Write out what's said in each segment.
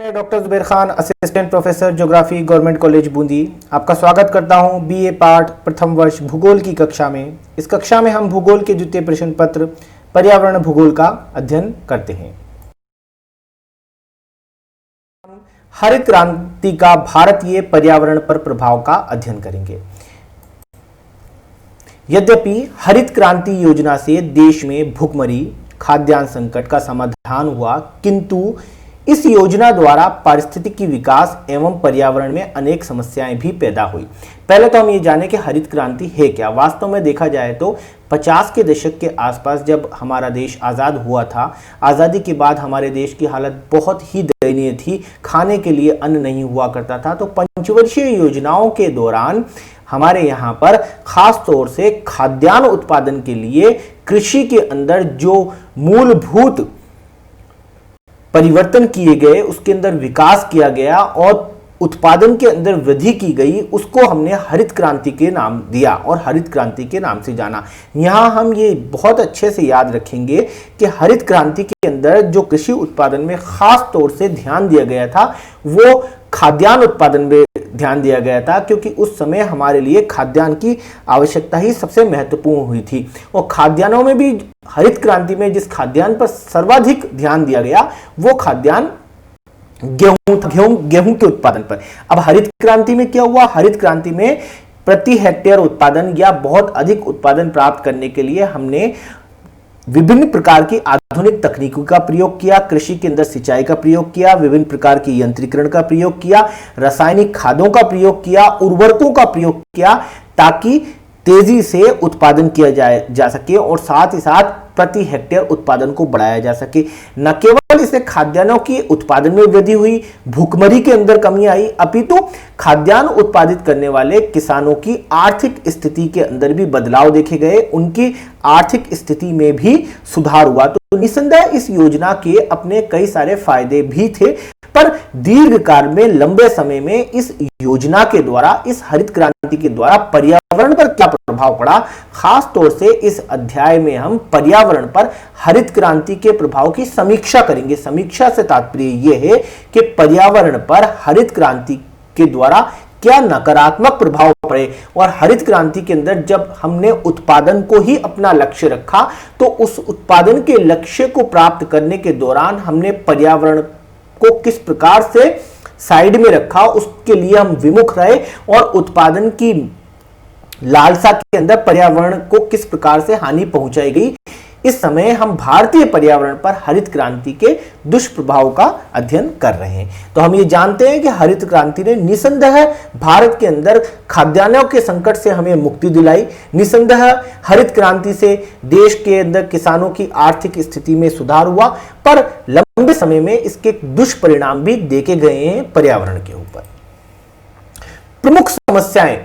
मैं doctor Zubair Khan, assistant professor geography, government college Bundi, आपका स्वागत करता हूं बीए पाठ प्रथम वर्ष भूगोल की कक्षा में। इस कक्षा में हम भूगोल के द्वितीय प्रश्न पत्र पर्यावरण भूगोल का अध्ययन करते हैं। हरित क्रांति का भारतीय पर्यावरण पर प्रभाव का अध्ययन करेंगे। यद्यपि हरित क्रांति योजना से देश में भुखमरी, खाद्यान्न संकट का समाधान हुआ, किंतु इस योजना द्वारा पारिस्थितिकी विकास एवं पर्यावरण में अनेक समस्याएं भी पैदा हुई। पहले तो हम ये जाने कि हरित क्रांति है क्या। वास्तव में देखा जाए तो 50 के दशक के आसपास जब हमारा देश आज़ाद हुआ था, आज़ादी के बाद हमारे देश की हालत बहुत ही दयनीय थी। खाने के लिए अन्न नहीं हुआ करता था। तो पंचवर्षीय योजनाओं के दौरान हमारे यहाँ पर खास तौर से खाद्यान्न उत्पादन के लिए कृषि के अंदर जो मूलभूत परिवर्तन किए गए, उसके अंदर विकास किया गया और उत्पादन के अंदर वृद्धि की गई, उसको हमने हरित क्रांति के नाम दिया और हरित क्रांति के नाम से जाना। यहाँ हम ये बहुत अच्छे से याद रखेंगे कि हरित क्रांति के अंदर जो कृषि उत्पादन में खास तौर से ध्यान दिया गया था वो खाद्यान्न उत्पादन में ध्यान दिया गया था, क्योंकि उस समय हमारे लिए खाद्यान्न की आवश्यकता ही सबसे महत्वपूर्ण हुई थी। और खाद्यान्नों में भी हरित क्रांति में जिस खाद्यान्न पर सर्वाधिक ध्यान दिया गया वो खाद्यान्न गेहूं के उत्पादन पर। अब हरित क्रांति में क्या हुआ? हरित क्रांति में प्रति हेक्टेयर उत्पादन या बहुत अधिक उत्पादन प्राप्त करने के लिए हमने विभिन्न प्रकार की आधुनिक तकनीकों का प्रयोग किया, कृषि के अंदर सिंचाई का प्रयोग किया, विभिन्न प्रकार की यंत्रीकरण का प्रयोग किया, रासायनिक खादों का प्रयोग किया, उर्वरकों का प्रयोग किया, ताकि तेजी से उत्पादन किया जा सके और साथ ही साथ प्रति हेक्टेयर उत्पादन को बढ़ाया जा सके। न केवल इससे खाद्यान्नों की उत्पादन में वृद्धि हुई, भूखमरी के अंदर कमी आई, अपितु खाद्यान्न उत्पादित करने वाले किसानों की आर्थिक स्थिति के अंदर भी बदलाव देखे गए, उनकी आर्थिक स्थिति में भी सुधार हुआ। तो निसंदेह इस योजना के अपने कई सारे फायदे भी थे, पर दीर्घकाल में, लंबे समय में इस योजना के द्वारा, इस हरित क्रांति के द्वारा पर्यावरण पर क्या प्रभाव पड़ा, खास तौर से इस अध्याय में हम पर्यावरण पर हरित क्रांति के प्रभाव की समीक्षा करेंगे। समीक्षा से तात्पर्य यह है कि पर्यावरण पर हरित क्रांति के द्वारा क्या नकारात्मक प्रभाव पड़े, और हरित क्रांति के अंदर जब हमने उत्पादन को ही अपना लक्ष्य रखा तो उस उत्पादन के लक्ष्य को प्राप्त करने के दौरान हमने पर्यावरण को किस प्रकार से साइड में रखा, उसके लिए हम विमुख रहे और उत्पादन की लालसा के अंदर पर्यावरण को किस प्रकार से हानि पहुंचाई गई। इस समय हम भारतीय पर्यावरण पर हरित क्रांति के दुष्प्रभाव का अध्ययन कर रहे हैं। तो हम ये जानते हैं कि हरित क्रांति ने निसंदेह भारत के अंदर खाद्यान्नों के संकट से हमें मुक्ति दिलाई। निसंदेह हरित क्रांति से देश के अंदर किसानों की आर्थिक स्थिति में सुधार हुआ, पर लंबे समय में इसके दुष्परिणाम भी देखे गए हैं पर्यावरण के ऊपर। प्रमुख समस्याएं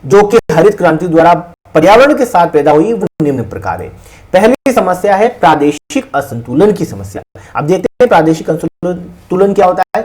जो कि हरित क्रांति द्वारा पर्यावरण के साथ पैदा हुई वो निम्न प्रकार है। पहली समस्या है प्रादेशिक असंतुलन की समस्या। अब देखते हैं प्रादेशिक असंतुलन क्या होता है।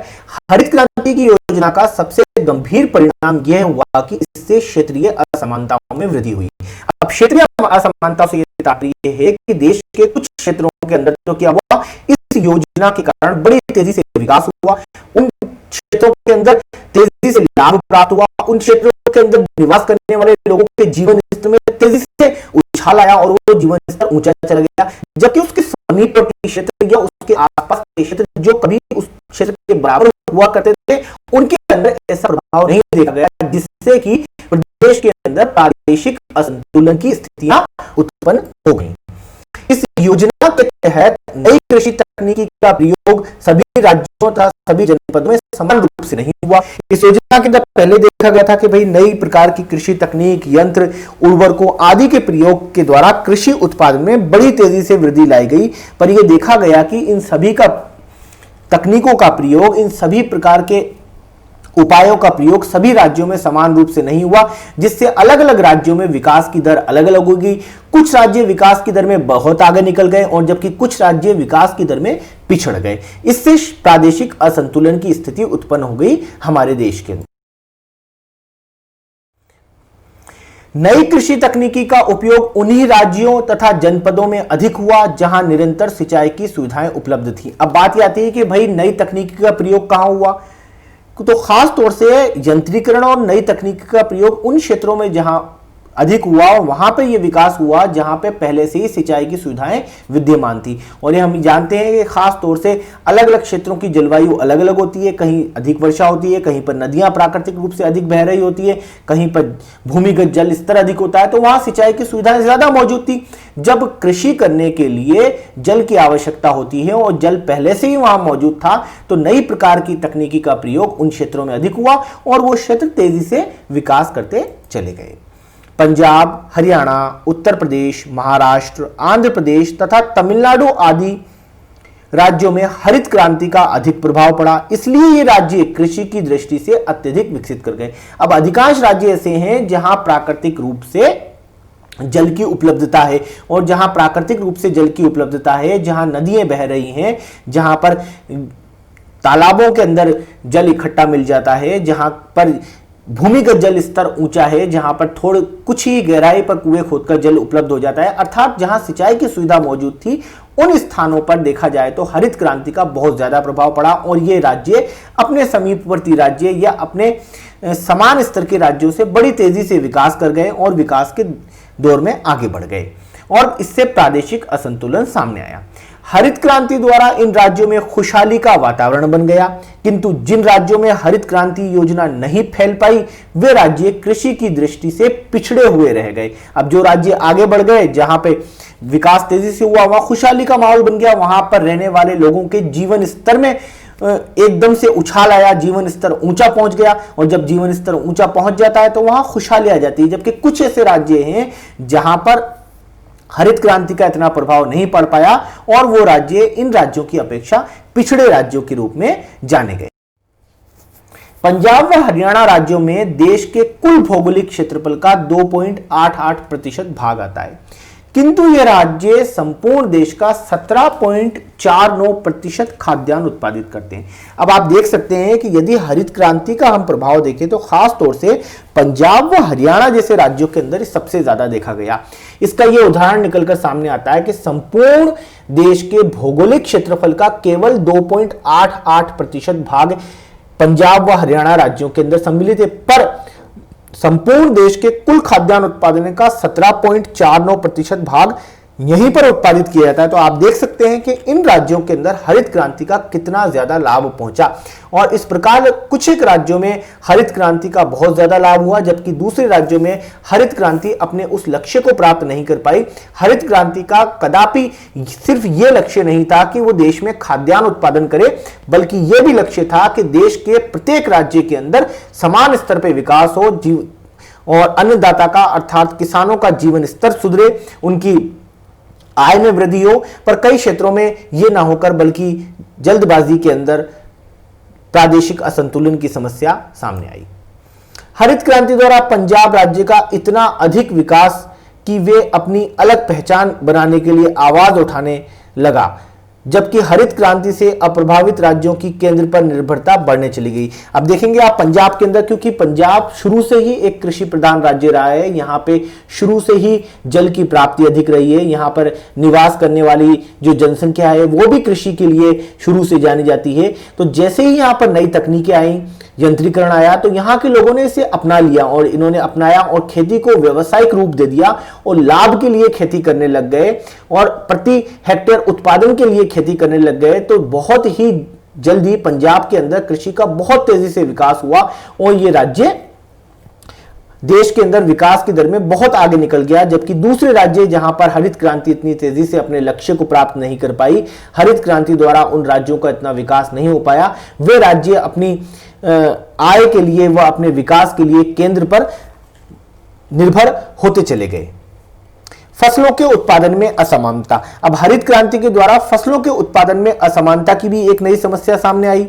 हरित क्रांति की योजना का सबसे गंभीर परिणाम यह हुआ कि इससे क्षेत्रीय असमानताओं में वृद्धि हुई। अब क्षेत्रीय असमानताओं से यह तात्पर्य है कि देश के कुछ क्षेत्रों के अंदर तो क्या हुआ, इस योजना के कारण बड़ी तेजी से विकास हुआ, उन क्षेत्रों के अंदर तेजी से लाभ प्राप्त हुआ, उन क्षेत्रों के अंदर निवास करने वाले लोगों के जीवन स्तर में तेजी से उछाल आया और वो जीवन स्तर ऊंचा चला गया, जबकि उसके समीपवर्ती क्षेत्र या उसके आसपास के क्षेत्र जो कभी उस क्षेत्र के बराबर हुआ करते थे, उनके अंदर ऐसा प्रभाव नहीं देखा गया, जिससे कि प्रदेश के अंदर प्रादेशिक असंतुलन की स्थितियां उत्पन्न हो गई। इस योजना के तहत नई कृषि तकनीकी का प्रयोग सभी राज्यों तथा सभी जनपदों में समान रूप से नहीं हुआ। इस योजना के अंदर पहले देखा गया था कि भाई नई प्रकार की कृषि तकनीक, यंत्र, उर्वरकों आदि के प्रयोग के द्वारा कृषि उत्पादन में बड़ी तेजी से वृद्धि लाई गई, पर यह देखा गया कि इन सभी का तकनीकों का प्रयोग, इन सभी प्रकार के उपायों का प्रयोग सभी राज्यों में समान रूप से नहीं हुआ, जिससे अलग अलग राज्यों में विकास की दर अलग अलग होगी। कुछ राज्य विकास की दर में बहुत आगे निकल गए और जबकि कुछ राज्य विकास की दर में पिछड़ गए। इससे प्रादेशिक असंतुलन की स्थिति उत्पन्न हो गई हमारे देश के अंदर। नई कृषि तकनीकी का उपयोग उन्हीं राज्यों तथा जनपदों में अधिक हुआ जहां निरंतर सिंचाई की सुविधाएं उपलब्ध थी। अब बात यह आती है कि भाई नई तकनीकी का प्रयोग कहां हुआ, तो खास तौर से यंत्रीकरण और नई तकनीकी का प्रयोग उन क्षेत्रों में जहां अधिक हुआ और वहां पे ये विकास हुआ जहां पे पहले से ही सिंचाई की सुविधाएं विद्यमान थी। और ये हम जानते हैं कि खास तौर से अलग अलग क्षेत्रों की जलवायु अलग अलग होती है, कहीं अधिक वर्षा होती है, कहीं पर नदियां प्राकृतिक रूप से अधिक बह रही होती है, कहीं पर भूमिगत जल स्तर अधिक होता है, तो वहां सिंचाई की सुविधाएं ज्यादा मौजूद थी। जब कृषि करने के लिए जल की आवश्यकता होती है और जल पहले से ही वहां मौजूद था, तो नई प्रकार की तकनीकी का प्रयोग उन क्षेत्रों में अधिक हुआ और वो क्षेत्र तेजी से विकास करते चले गए। पंजाब, हरियाणा, उत्तर प्रदेश, महाराष्ट्र, आंध्र प्रदेश तथा तमिलनाडु आदि राज्यों में हरित क्रांति का अधिक प्रभाव पड़ा, इसलिए ये राज्य कृषि की दृष्टि से अत्यधिक विकसित कर गए। अब अधिकांश राज्य ऐसे हैं जहां प्राकृतिक रूप से जल की उपलब्धता है, और जहां प्राकृतिक रूप से जल की उपलब्धता है, जहां नदियां बह रही हैं, जहां पर तालाबों के अंदर जल इकट्ठा मिल जाता है, जहां पर भूमिगत जल स्तर ऊंचा है, जहां पर थोड़े कुछ ही गहराई पर कुएं खोदकर जल उपलब्ध हो जाता है, अर्थात जहां सिंचाई की सुविधा मौजूद थी, उन स्थानों पर देखा जाए तो हरित क्रांति का बहुत ज्यादा प्रभाव पड़ा और ये राज्य अपने समीपवर्ती राज्य या अपने समान स्तर के राज्यों से बड़ी तेजी से विकास कर गए और विकास के दौर में आगे बढ़ गए और इससे प्रादेशिक असंतुलन सामने आया। हरित क्रांति द्वारा इन राज्यों में खुशहाली का वातावरण बन गया, किंतु जिन राज्यों में हरित क्रांति योजना नहीं फैल पाई वे राज्य कृषि की दृष्टि से पिछड़े हुए रह गए। अब जो राज्य आगे बढ़ गए, जहां पे विकास तेजी से हुआ, वहां खुशहाली का माहौल बन गया, वहां पर रहने वाले लोगों के जीवन स्तर में एकदम से उछाल आया, जीवन स्तर ऊंचा पहुंच गया, और जब जीवन स्तर ऊंचा पहुंच जाता है तो वहां खुशहाली आ जाती है। जबकि कुछ ऐसे राज्य हैं जहां पर हरित क्रांति का इतना प्रभाव नहीं पड़ पाया और वो राज्य इन राज्यों की अपेक्षा पिछड़े राज्यों के रूप में जाने गए। पंजाब व हरियाणा राज्यों में देश के कुल भौगोलिक क्षेत्रफल का 2.88% भाग आता है, किंतु यह राज्य संपूर्ण देश का 17.49% खाद्यान्न उत्पादित करते हैं। अब आप देख सकते हैं कि यदि हरित क्रांति का हम प्रभाव देखें तो खास तौर से पंजाब व हरियाणा जैसे राज्यों के अंदर सबसे ज्यादा देखा गया। इसका यह उदाहरण निकलकर सामने आता है कि संपूर्ण देश के भौगोलिक क्षेत्रफल का केवल 2.88% भाग पंजाब व हरियाणा राज्यों के अंदर सम्मिलित है, पर संपूर्ण देश के कुल खाद्यान्न उत्पादन का 17.49% भाग यहीं पर उत्पादित किया जाता है। तो आप देख सकते हैं कि इन राज्यों के अंदर हरित क्रांति का कितना ज्यादा लाभ पहुंचा, और इस प्रकार कुछ एक राज्यों में हरित क्रांति का बहुत ज्यादा लाभ हुआ, जबकि दूसरे राज्यों में हरित क्रांति अपने उस लक्ष्य को प्राप्त नहीं कर पाई। हरित क्रांति का कदापि सिर्फ यह लक्ष्य नहीं था कि वो देश में खाद्यान्न उत्पादन करे, बल्कि यह भी लक्ष्य था कि देश के प्रत्येक राज्य के अंदर समान स्तर पर विकास हो और अन्नदाता का अर्थात किसानों का जीवन स्तर सुधरे, उनकी आय में वृद्धि हो। पर कई क्षेत्रों में यह ना होकर बल्कि जल्दबाजी के अंदर प्रादेशिक असंतुलन की समस्या सामने आई। हरित क्रांति द्वारा पंजाब राज्य का इतना अधिक विकास कि वे अपनी अलग पहचान बनाने के लिए आवाज उठाने लगा, जबकि हरित क्रांति से अप्रभावित राज्यों की केंद्र पर निर्भरता बढ़ने चली गई। अब देखेंगे आप पंजाब के अंदर, क्योंकि पंजाब शुरू से ही एक कृषि प्रधान राज्य रहा है, यहाँ पे शुरू से ही जल की प्राप्ति अधिक रही है, यहाँ पर निवास करने वाली जो जनसंख्या है वो भी कृषि के लिए शुरू से जानी जाती है। तो जैसे ही यहाँ पर नई तकनीकें आई, यंत्रीकरण आया, तो यहाँ के लोगों ने इसे अपना लिया और इन्होंने अपनाया और खेती को व्यावसायिक रूप दे दिया और लाभ के लिए खेती करने लग गए और प्रति हेक्टेयर उत्पादन के लिए खेती करने लग गए। तो बहुत ही जल्दी पंजाब के अंदर कृषि का बहुत तेजी से विकास हुआ और ये राज्य देश के अंदर विकास की दर में बहुत आगे निकल गया, जबकि दूसरे राज्य जहां पर हरित क्रांति इतनी तेजी से अपने लक्ष्य को प्राप्त नहीं कर पाई, हरित क्रांति द्वारा उन राज्यों का इतना विकास नहीं हो पाया, वे राज्य अपनी आय के लिए व अपने विकास के लिए केंद्र पर निर्भर होते चले गए। फसलों के उत्पादन में असमानता। अब हरित क्रांति के द्वारा फसलों के उत्पादन में असमानता की भी एक नई समस्या सामने आई।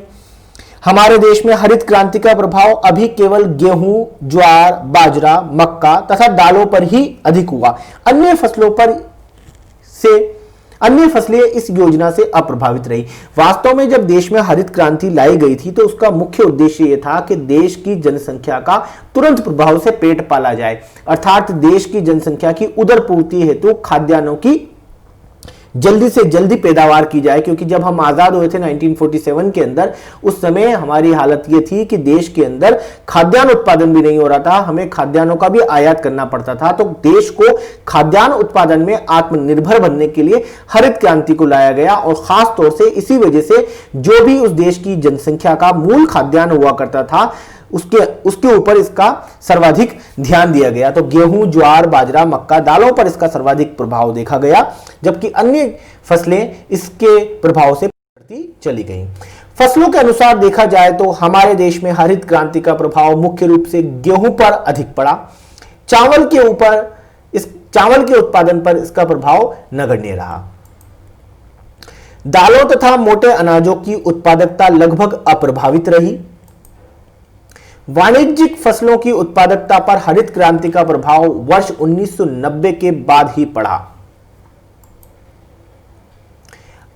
हमारे देश में हरित क्रांति का प्रभाव अभी केवल गेहूं, ज्वार, बाजरा, मक्का तथा दालों पर ही अधिक हुआ। अन्य फसलों पर से अन्य फसलें इस योजना से अप्रभावित रही। वास्तव में जब देश में हरित क्रांति लाई गई थी तो उसका मुख्य उद्देश्य यह था कि देश की जनसंख्या का तुरंत प्रभाव से पेट पाला जाए, अर्थात देश की जनसंख्या की उदर पूर्ति हेतु खाद्यान्नों की जल्दी से जल्दी पैदावार की जाए। क्योंकि जब हम आजाद हुए थे 1947 के अंदर, उस समय हमारी हालत ये थी कि देश के अंदर खाद्यान्न उत्पादन भी नहीं हो रहा था, हमें खाद्यान्नों का भी आयात करना पड़ता था। तो देश को खाद्यान्न उत्पादन में आत्मनिर्भर बनने के लिए हरित क्रांति को लाया गया और खास तौर से इसी वजह से जो भी उस देश की जनसंख्या का मूल खाद्यान्न हुआ करता था उसके ऊपर इसका सर्वाधिक ध्यान दिया गया। तो गेहूं, ज्वार, बाजरा, मक्का, दालों पर इसका सर्वाधिक प्रभाव देखा गया, जबकि अन्य फसलें इसके प्रभाव से बढ़ती चली गईं। फसलों के अनुसार देखा जाए तो हमारे देश में हरित क्रांति का प्रभाव मुख्य रूप से गेहूं पर अधिक पड़ा। चावल के उत्पादन पर इसका प्रभाव नगण्य रहा। दालों तथा मोटे अनाजों की उत्पादकता लगभग अप्रभावित रही। वाणिज्यिक फसलों की उत्पादकता पर हरित क्रांति का प्रभाव वर्ष 1990 के बाद ही पड़ा।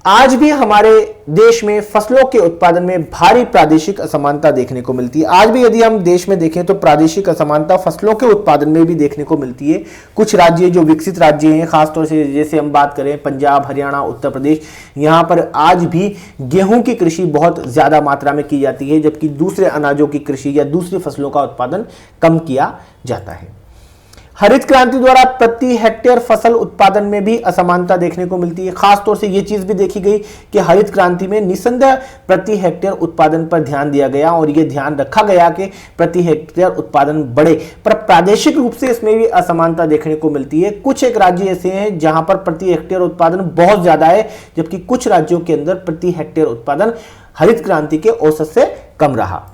आज भी हमारे देश में फसलों के उत्पादन में भारी प्रादेशिक असमानता देखने को मिलती है। आज भी यदि हम देश में देखें तो प्रादेशिक असमानता फसलों के उत्पादन में भी देखने को मिलती है। कुछ राज्य जो विकसित राज्य हैं, खासतौर से जैसे हम बात करें पंजाब, हरियाणा, उत्तर प्रदेश, यहाँ पर आज भी गेहूं की कृषि बहुत ज्यादा मात्रा में की जाती है, जबकि दूसरे अनाजों की कृषि या दूसरी फसलों का उत्पादन कम किया जाता है। हरित क्रांति द्वारा प्रति हेक्टेयर फसल उत्पादन में भी असमानता देखने को मिलती है। खासतौर से यह चीज भी देखी गई कि हरित क्रांति में निस्संदेह प्रति हेक्टेयर उत्पादन पर ध्यान दिया गया और यह ध्यान रखा गया कि प्रति हेक्टेयर उत्पादन बढ़े, पर प्रादेशिक रूप से इसमें भी असमानता देखने को मिलती है। कुछ एक राज्य ऐसे हैं जहां पर प्रति हेक्टेयर उत्पादन बहुत ज्यादा है, जबकि कुछ राज्यों के अंदर प्रति हेक्टेयर उत्पादन हरित क्रांति के औसत से कम रहा।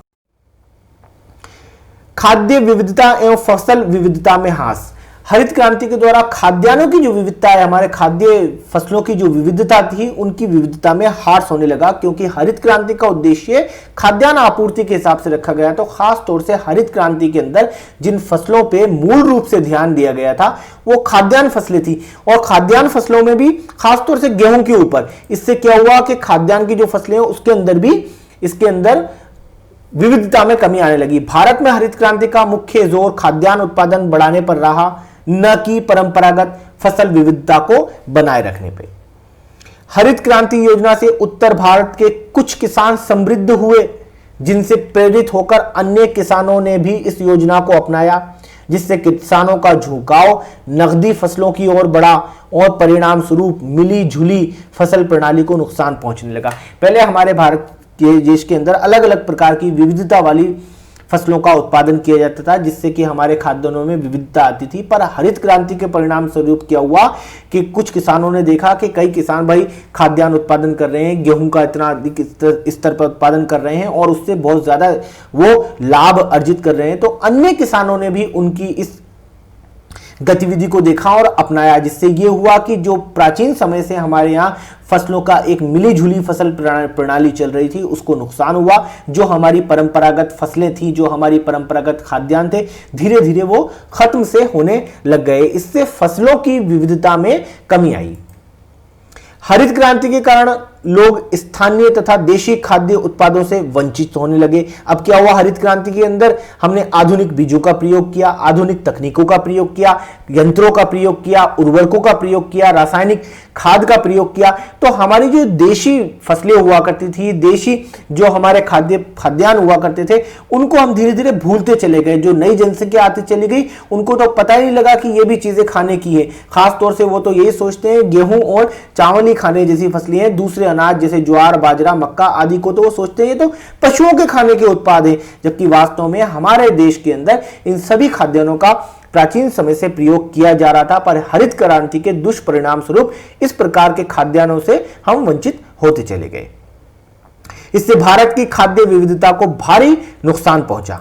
खाद्य विविधता एवं फसल विविधता में ह्रास। हरित क्रांति के द्वारा खाद्यान्नों की जो विविधता है, हमारे खाद्य फसलों की जो विविधता थी, उनकी विविधता में ह्रास होने लगा, क्योंकि हरित क्रांति का उद्देश्य खाद्यान्न आपूर्ति के हिसाब से रखा गया। तो खास तौर से हरित क्रांति के अंदर जिन फसलों पे मूल रूप से ध्यान दिया गया था वो खाद्यान्न फसलें थी, और खाद्यान्न फसलों में भी खासतौर से गेहूं के ऊपर। इससे क्या हुआ कि खाद्यान्न की जो फसलें हैं उसके अंदर भी इसके अंदर विविधता में कमी आने लगी। भारत में हरित क्रांति का मुख्य जोर खाद्यान्न उत्पादन बढ़ाने पर रहा, न कि परंपरागत फसल विविधता को बनाए रखने पे। हरित क्रांति योजना से उत्तर भारत के कुछ किसान समृद्ध हुए, जिनसे प्रेरित होकर अन्य किसानों ने भी इस योजना को अपनाया, जिससे किसानों का झुकाव नकदी फसलों की ओर बढ़ा और परिणाम स्वरूप मिली जुली फसल प्रणाली को नुकसान पहुंचने लगा। पहले हमारे भारत के देश के अंदर अलग अलग प्रकार की विविधता वाली फसलों का उत्पादन किया जाता था, जिससे कि हमारे खाद्यान्नों में विविधता आती थी। पर हरित क्रांति के परिणाम स्वरूप क्या हुआ कि कुछ किसानों ने देखा कि कई किसान भाई खाद्यान्न उत्पादन कर रहे हैं, गेहूं का इतना अधिक स्तर पर उत्पादन कर रहे हैं और उससे बहुत ज्यादा वो लाभ अर्जित कर रहे हैं। तो अन्य किसानों ने भी उनकी इस गतिविधि को देखा और अपनाया, जिससे ये हुआ कि जो प्राचीन समय से हमारे यहाँ फसलों का एक मिली जुली फसल प्रणाली चल रही थी उसको नुकसान हुआ। जो हमारी परंपरागत फसलें थी, जो हमारी परंपरागत खाद्यान्न थे, धीरे धीरे वो खत्म से होने लग गए। इससे फसलों की विविधता में कमी आई। हरित क्रांति के कारण लोग स्थानीय तथा देशी खाद्य उत्पादों से वंचित होने लगे। अब क्या हुआ, हरित क्रांति के अंदर हमने आधुनिक बीजों का प्रयोग किया, आधुनिक तकनीकों का प्रयोग किया, यंत्रों का प्रयोग किया, उर्वरकों का प्रयोग किया, रासायनिक खाद का प्रयोग किया। तो हमारी जो देशी फसलें हुआ करती थी, देशी जो हमारे खाद्यान्न हुआ करते थे, उनको हम धीरे धीरे भूलते चले गए। जो नई जनसंख्या आती चली गई उनको तो पता ही नहीं लगा कि ये भी चीजें खाने की है। खास तौर से वो तो यही सोचते हैं गेहूं और चावल ही खाने जैसी फसलें हैं, दूसरे अनाज जैसे ज्वार, बाजरा, मक्का आदि को तो वो सोचते हैं तो पशुओं के खाने के उत्पाद हैं, जबकि वास्तव में हमारे देश के अंदर इन सभी खाद्यान्नों का प्राचीन समय से प्रयोग किया जा रहा था। पर हरित क्रांति के दुष्परिणाम स्वरूप इस प्रकार के खाद्यान्नों से हम वंचित होते चले गए। इससे भारत की खाद्य विविधता को भारी नुकसान पहुंचा।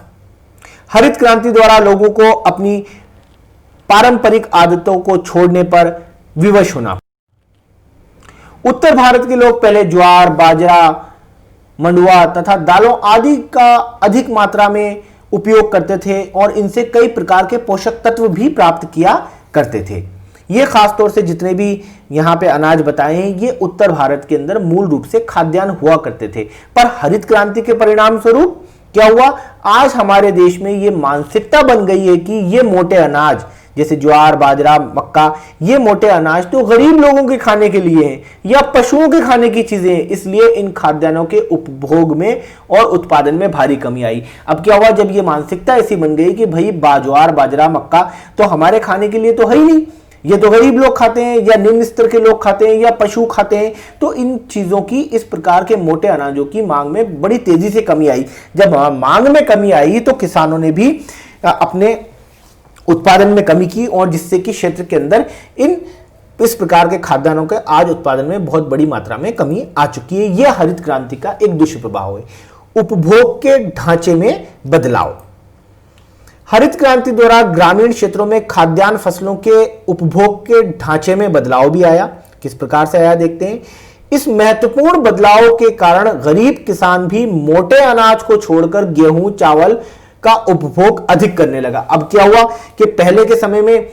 हरित क्रांति द्वारा लोगों को अपनी पारंपरिक आदतों को छोड़ने पर विवश होना। उत्तर भारत के लोग पहले ज्वार, बाजरा, मंडुआ तथा दालों आदि का अधिक मात्रा में उपयोग करते थे और इनसे कई प्रकार के पोषक तत्व भी प्राप्त किया करते थे। ये खास तौर से जितने भी यहाँ पे अनाज बताए हैं ये उत्तर भारत के अंदर मूल रूप से खाद्यान्न हुआ करते थे। पर हरित क्रांति के परिणाम स्वरूप क्या हुआ, आज हमारे देश में ये मानसिकता बन गई है कि ये मोटे अनाज जैसे ज्वार, बाजरा, मक्का, ये मोटे अनाज तो गरीब लोगों के खाने के लिए हैं या पशुओं के खाने की चीजें हैं, इसलिए इन खाद्यान्नों के उपभोग में और उत्पादन में भारी कमी आई। अब क्या हुआ, जब ये मानसिकता ऐसी बन गई कि भाई ज्वार, बाजरा, मक्का तो हमारे खाने के लिए तो है ही नहीं, ये तो गरीब लोग खाते हैं या निम्न स्तर के लोग खाते हैं या पशु खाते हैं, तो इन चीजों की, इस प्रकार के मोटे अनाजों की मांग में बड़ी तेजी से कमी आई। जब मांग में कमी आई तो किसानों ने भी अपने उत्पादन में कमी की और जिससे कि क्षेत्र के अंदर इस प्रकार के खाद्यान्नों के आज उत्पादन में बहुत बड़ी मात्रा में कमी आ चुकी है। यह हरित क्रांति का एक दुष्प्रभाव है। उपभोग के ढांचे में बदलाव। हरित क्रांति द्वारा ग्रामीण क्षेत्रों में खाद्यान्न फसलों के उपभोग के ढांचे में बदलाव भी आया। किस प्रकार से आया देखते हैं। इस महत्वपूर्ण बदलाव के कारण गरीब किसान भी मोटे अनाज को छोड़कर गेहूं, चावल का उपभोग अधिक करने लगा। अब क्या हुआ कि पहले के समय में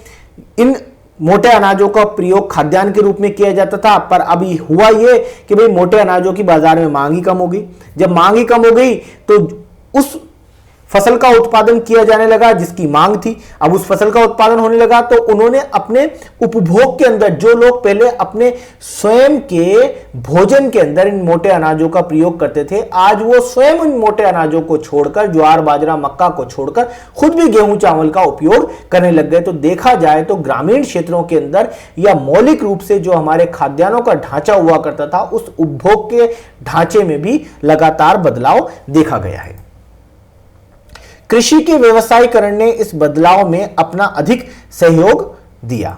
इन मोटे अनाजों का प्रयोग खाद्यान्न के रूप में किया जाता था, पर अभी हुआ यह कि भाई मोटे अनाजों की बाजार में मांग ही कम हो गई। जब मांग ही कम हो गई तो उस फसल का उत्पादन किया जाने लगा जिसकी मांग थी। अब उस फसल का उत्पादन होने लगा तो उन्होंने अपने उपभोग के अंदर, जो लोग पहले अपने स्वयं के भोजन के अंदर इन मोटे अनाजों का प्रयोग करते थे, आज वो स्वयं इन मोटे अनाजों को छोड़कर, ज्वार, बाजरा, मक्का को छोड़कर खुद भी गेहूं, चावल का उपयोग करने लग गए। तो देखा जाए तो ग्रामीण क्षेत्रों के अंदर या मौलिक रूप से जो हमारे खाद्यान्नों का ढांचा हुआ करता था, उस उपभोग के ढांचे में भी लगातार बदलाव देखा गया है। कृषि के व्यवसायीकरण ने इस बदलाव में अपना अधिक सहयोग दिया।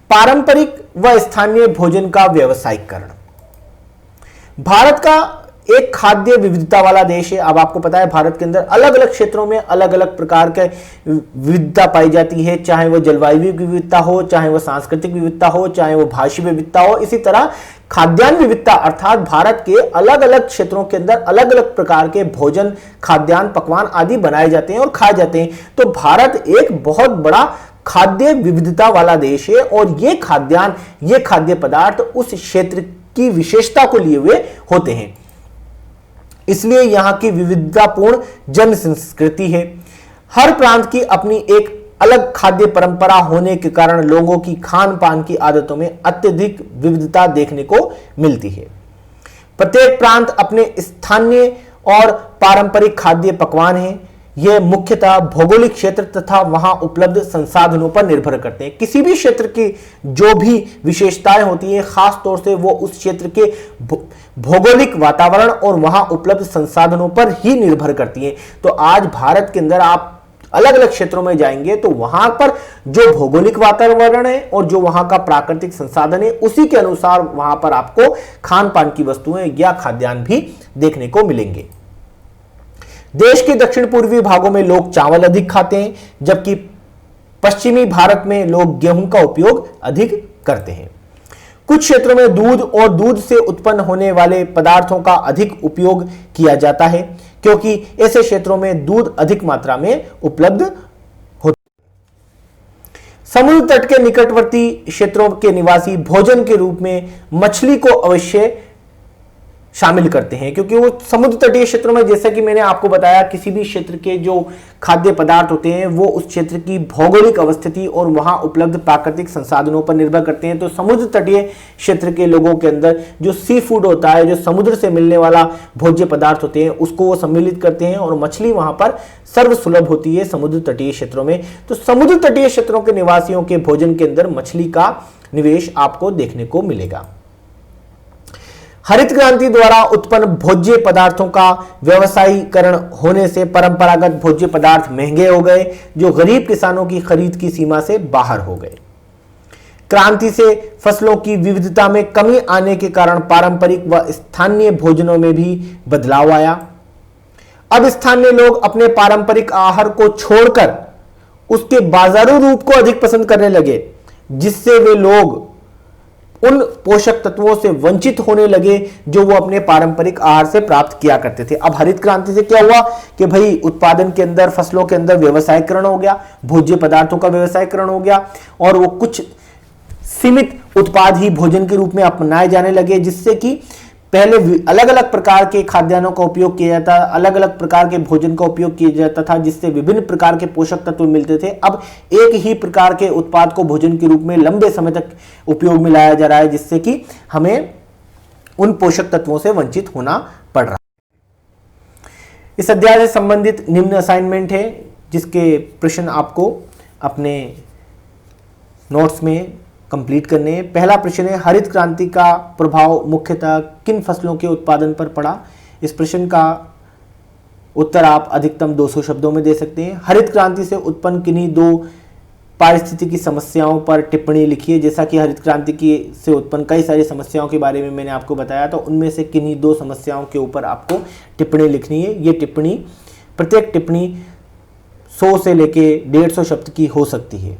पारंपरिक व स्थानीय भोजन का व्यवसायीकरण। भारत का एक खाद्य विविधता वाला देश है। अब आपको पता है भारत के अंदर अलग अलग क्षेत्रों में अलग अलग प्रकार के विविधता पाई जाती है, चाहे वो जलवायु विविधता हो, चाहे वो सांस्कृतिक विविधता हो, चाहे वो भाषी विविधता हो। इसी तरह खाद्यान्न विविधता अर्थात भारत के अलग अलग क्षेत्रों के अंदर अलग अलग प्रकार के भोजन, खाद्यान्न, पकवान आदि बनाए जाते हैं और खाए जाते हैं। तो भारत एक बहुत बड़ा खाद्य विविधता वाला देश है और ये खाद्यान्न, ये खाद्य पदार्थ उस क्षेत्र की विशेषता को लिए हुए होते हैं, इसलिए यहां की विविधतापूर्ण जन संस्कृति है। हर प्रांत की अपनी एक अलग खाद्य परंपरा होने के कारण लोगों की खान पान की आदतों में अत्यधिक विविधता देखने को मिलती है। प्रत्येक प्रांत अपने स्थानीय और पारंपरिक खाद्य पकवान हैं। यह मुख्यतः भौगोलिक क्षेत्र तथा वहां उपलब्ध संसाधनों पर निर्भर करते हैं। किसी भी क्षेत्र की जो भी विशेषताएं होती हैं, खास तौर से वो उस क्षेत्र के भौगोलिक वातावरण और वहां उपलब्ध संसाधनों पर ही निर्भर करती हैं। तो आज भारत के अंदर आप अलग अलग क्षेत्रों में जाएंगे तो वहां पर जो भौगोलिक वातावरण है और जो वहां का प्राकृतिक संसाधन है, उसी के अनुसार वहां पर आपको खान पान की वस्तुएं या खाद्यान्न भी देखने को मिलेंगे। देश के दक्षिण पूर्वी भागों में लोग चावल अधिक खाते हैं, जबकि पश्चिमी भारत में लोग गेहूं का उपयोग अधिक करते हैं। कुछ क्षेत्रों में दूध और दूध से उत्पन्न होने वाले पदार्थों का अधिक उपयोग किया जाता है, क्योंकि ऐसे क्षेत्रों में दूध अधिक मात्रा में उपलब्ध होता है। समुद्र तट के निकटवर्ती क्षेत्रों के निवासी भोजन के रूप में मछली को अवश्य शामिल करते हैं, क्योंकि वो समुद्र तटीय क्षेत्रों में, जैसा कि मैंने आपको बताया, किसी भी क्षेत्र के जो खाद्य पदार्थ होते हैं वो उस क्षेत्र की भौगोलिक अवस्थिति और वहां उपलब्ध प्राकृतिक संसाधनों पर निर्भर करते हैं। तो समुद्र तटीय क्षेत्र के लोगों के अंदर जो सी फूड होता है, जो समुद्र से मिलने वाला भोज्य पदार्थ होते हैं, उसको वो सम्मिलित करते हैं और मछली वहां पर सर्वसुलभ होती है समुद्र तटीय क्षेत्रों में। तो समुद्र तटीय क्षेत्रों के निवासियों के भोजन के अंदर मछली का निवेश आपको देखने को मिलेगा। हरित क्रांति द्वारा उत्पन्न भोज्य पदार्थों का व्यवसायीकरण होने से परंपरागत भोज्य पदार्थ महंगे हो गए, जो गरीब किसानों की खरीद की सीमा से बाहर हो गए। क्रांति से फसलों की विविधता में कमी आने के कारण पारंपरिक व स्थानीय भोजनों में भी बदलाव आया। अब स्थानीय लोग अपने पारंपरिक आहार को छोड़कर उसके बाजारू रूप को अधिक पसंद करने लगे, जिससे वे लोग उन पोषक तत्वों से वंचित होने लगे जो वो अपने पारंपरिक आहार से प्राप्त किया करते थे। अब हरित क्रांति से क्या हुआ कि भाई उत्पादन के अंदर, फसलों के अंदर व्यवसायीकरण हो गया, भोज्य पदार्थों का व्यवसायीकरण हो गया और वो कुछ सीमित उत्पाद ही भोजन के रूप में अपनाए जाने लगे, जिससे कि पहले अलग अलग प्रकार के खाद्यान्नों का उपयोग किया जाता, अलग अलग प्रकार के भोजन का उपयोग किया जाता था, जिससे विभिन्न प्रकार के पोषक तत्व मिलते थे। अब एक ही प्रकार के उत्पाद को भोजन के रूप में लंबे समय तक उपयोग में लाया जा रहा है, जिससे कि हमें उन पोषक तत्वों से वंचित होना पड़ रहा है। इस अध्याय से संबंधित निम्न असाइनमेंट है, जिसके प्रश्न आपको अपने नोट्स में कंप्लीट करने हैं। पहला प्रश्न है, हरित क्रांति का प्रभाव मुख्यतः किन फसलों के उत्पादन पर पड़ा? इस प्रश्न का उत्तर आप अधिकतम 200 शब्दों में दे सकते हैं। हरित क्रांति से उत्पन्न किन्हीं दो पारिस्थितिकी समस्याओं पर टिप्पणी लिखिए। जैसा कि हरित क्रांति की से उत्पन्न कई सारी समस्याओं के बारे में मैंने आपको बताया, तो उनमें से किन्हीं दो समस्याओं के ऊपर आपको टिप्पणी लिखनी है। ये टिप्पणी, प्रत्येक टिप्पणी 100 से लेके 150 शब्द की हो सकती है।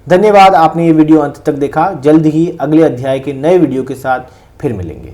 धन्यवाद, आपने ये वीडियो अंत तक देखा। जल्द ही अगले अध्याय के नए वीडियो के साथ फिर मिलेंगे।